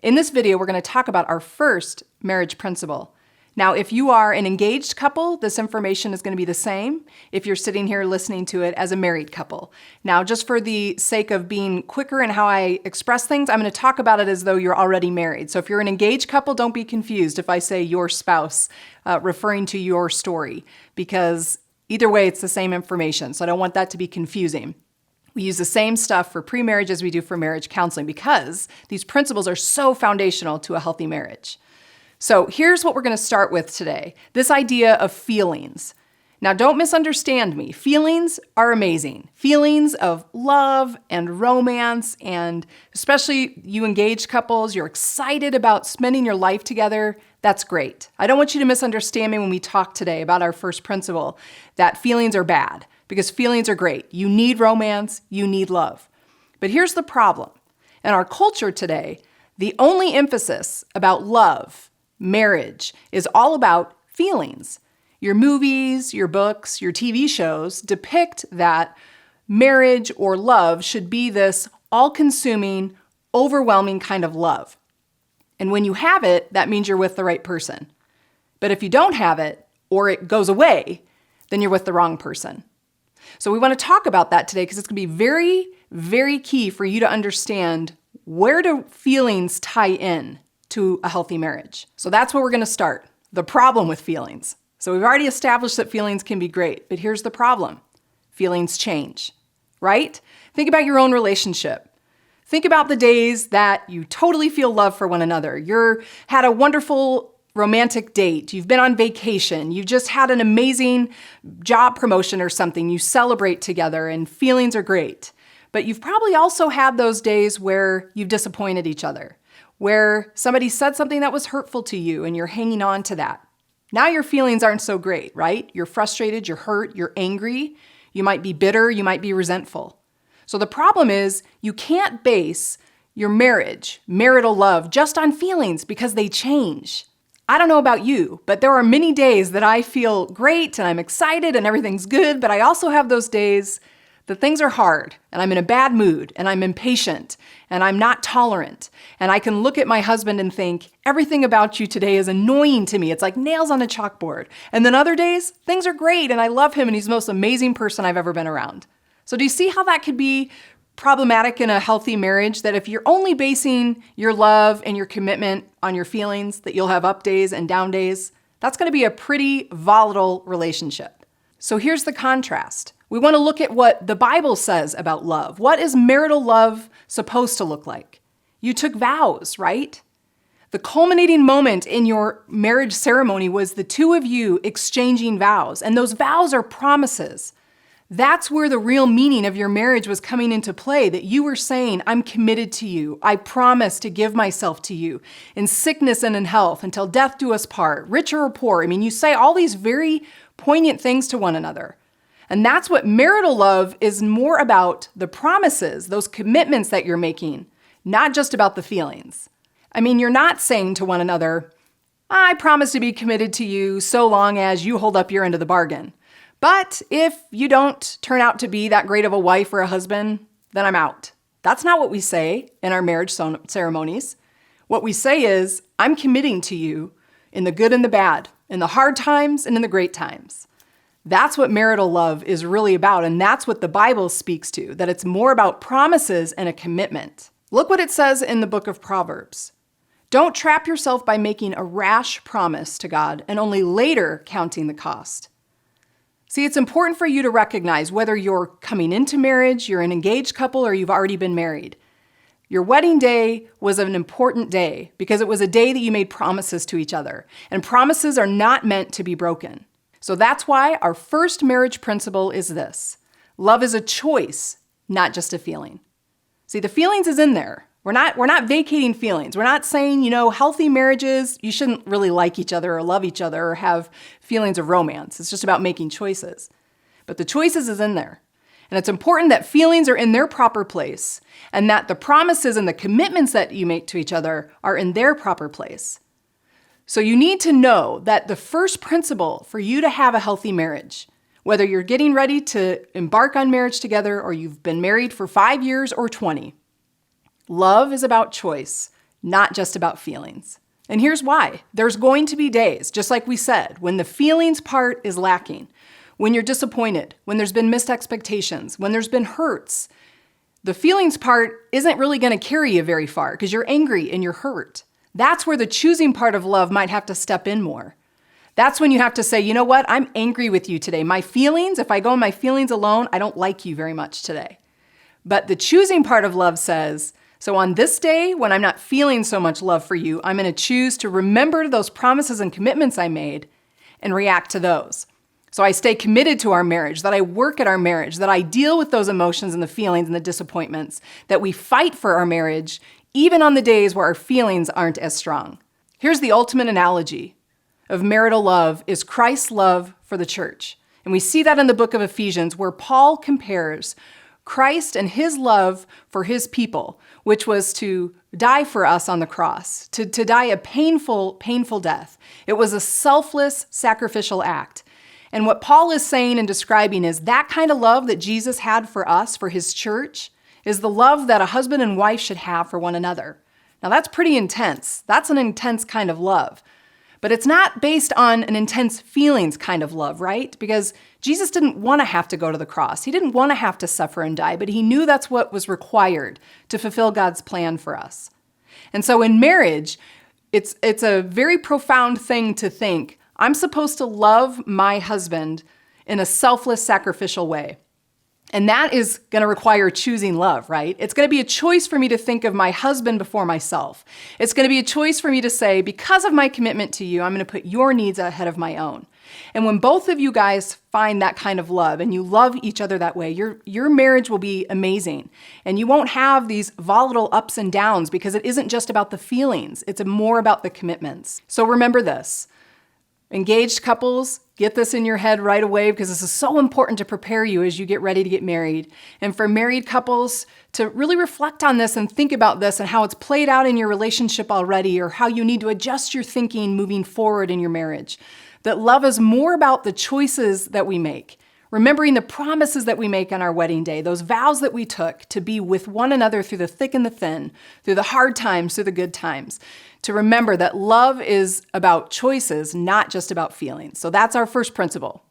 In this video, we're going to talk about our first marriage principle. Now, if you are an engaged couple, this information is going to be the same if you're sitting here listening to it as a married couple. Now, just for the sake of being quicker in how I express things, I'm going to talk about it as though you're already married. So if you're an engaged couple, don't be confused if I say your spouse, referring to your story, because either way, it's the same information. So I don't want that to be confusing. We use the same stuff for pre-marriage as we do for marriage counseling because these principles are so foundational to a healthy marriage. So here's what we're going to start with today, this idea of feelings. Now, don't misunderstand me. Feelings are amazing. Feelings of love and romance, and especially you engaged couples, you're excited about spending your life together. That's great. I don't want you to misunderstand me when we talk today about our first principle, that feelings are bad, because feelings are great. You need romance, you need love. But here's the problem. In our culture today, the only emphasis about love, marriage, is all about feelings. Your movies, your books, your TV shows depict that marriage or love should be this all-consuming, overwhelming kind of love. And when you have it, that means you're with the right person. But if you don't have it, or it goes away, then you're with the wrong person. So we want to talk about that today because it's going to be very, very key for you to understand where do feelings tie in to a healthy marriage. So that's where we're going to start, the problem with feelings. So we've already established that feelings can be great, but here's the problem. Feelings change, right? Think about your own relationship. Think about the days that you totally feel love for one another. You're had a wonderful romantic date. You've been on vacation. You've just had an amazing job promotion or something. You celebrate together and feelings are great. But you've probably also had those days where you've disappointed each other, where somebody said something that was hurtful to you and you're hanging on to that. Now your feelings aren't so great, right? You're frustrated, you're hurt, you're angry, you might be bitter, you might be resentful. So the problem is you can't base your marriage, marital love, just on feelings because they change. I don't know about you, but there are many days that I feel great and I'm excited and everything's good, but I also have those days that things are hard and I'm in a bad mood and I'm impatient and I'm not tolerant. And I can look at my husband and think, everything about you today is annoying to me. It's like nails on a chalkboard. And then other days, things are great and I love him and he's the most amazing person I've ever been around. So do you see how that could be problematic in a healthy marriage? That if you're only basing your love and your commitment on your feelings, that you'll have up days and down days, that's going to be a pretty volatile relationship. So here's the contrast. We want to look at what the Bible says about love. What is marital love supposed to look like? You took vows, right? The culminating moment in your marriage ceremony was the two of you exchanging vows, and those vows are promises. That's where the real meaning of your marriage was coming into play, that you were saying, I'm committed to you. I promise to give myself to you in sickness and in health until death do us part, rich or poor. I mean, you say all these very poignant things to one another. And that's what marital love is more about, the promises, those commitments that you're making, not just about the feelings. I mean, you're not saying to one another, I promise to be committed to you so long as you hold up your end of the bargain. But if you don't turn out to be that great of a wife or a husband, then I'm out. That's not what we say in our marriage ceremonies. What we say is, I'm committing to you in the good and the bad, in the hard times and in the great times. That's what marital love is really about, and that's what the Bible speaks to, that it's more about promises and a commitment. Look what it says in the book of Proverbs. Don't trap yourself by making a rash promise to God and only later counting the cost. See, it's important for you to recognize whether you're coming into marriage, you're an engaged couple, or you've already been married. Your wedding day was an important day because it was a day that you made promises to each other, and promises are not meant to be broken. So that's why our first marriage principle is this. Love is a choice, not just a feeling. See, the feelings is in there. We're not vacating feelings. We're not saying, healthy marriages, you shouldn't really like each other or love each other or have feelings of romance. It's just about making choices. But the choices is in there. And it's important that feelings are in their proper place and that the promises and the commitments that you make to each other are in their proper place. So you need to know that the first principle for you to have a healthy marriage, whether you're getting ready to embark on marriage together or you've been married for 5 years or 20, love is about choice, not just about feelings. And here's why. There's going to be days, just like we said, when the feelings part is lacking, when you're disappointed, when there's been missed expectations, when there's been hurts. The feelings part isn't really going to carry you very far because you're angry and you're hurt. That's where the choosing part of love might have to step in more. That's when you have to say, you know what? I'm angry with you today. My feelings, if I go in my feelings alone, I don't like you very much today. But the choosing part of love says, so on this day, when I'm not feeling so much love for you, I'm going to choose to remember those promises and commitments I made and react to those. So I stay committed to our marriage, that I work at our marriage, that I deal with those emotions and the feelings and the disappointments, that we fight for our marriage, even on the days where our feelings aren't as strong. Here's the ultimate analogy of marital love is Christ's love for the church. And we see that in the book of Ephesians, where Paul compares Christ and his love for his people, which was to die for us on the cross, to die a painful death. It was a selfless, sacrificial act. And what Paul is saying and describing is that kind of love that Jesus had for us, for his church, is the love that a husband and wife should have for one another. Now that's pretty intense. That's an intense kind of love. But it's not based on an intense feelings kind of love, right? Because Jesus didn't want to have to go to the cross. He didn't want to have to suffer and die, but he knew that's what was required to fulfill God's plan for us. And so in marriage, it's a very profound thing to think, I'm supposed to love my husband in a selfless, sacrificial way. And that is going to require choosing love, right? It's going to be a choice for me to think of my husband before myself. It's going to be a choice for me to say, because of my commitment to you, I'm going to put your needs ahead of my own. And when both of you guys find that kind of love and you love each other that way, your marriage will be amazing. And you won't have these volatile ups and downs because it isn't just about the feelings. It's more about the commitments. So remember this. Engaged couples, get this in your head right away because this is so important to prepare you as you get ready to get married. And for married couples to really reflect on this and think about this and how it's played out in your relationship already or how you need to adjust your thinking moving forward in your marriage. That love is more about the choices that we make, remembering the promises that we make on our wedding day, those vows that we took to be with one another through the thick and the thin, through the hard times, through the good times. To remember that love is about choices, not just about feelings. So that's our first principle.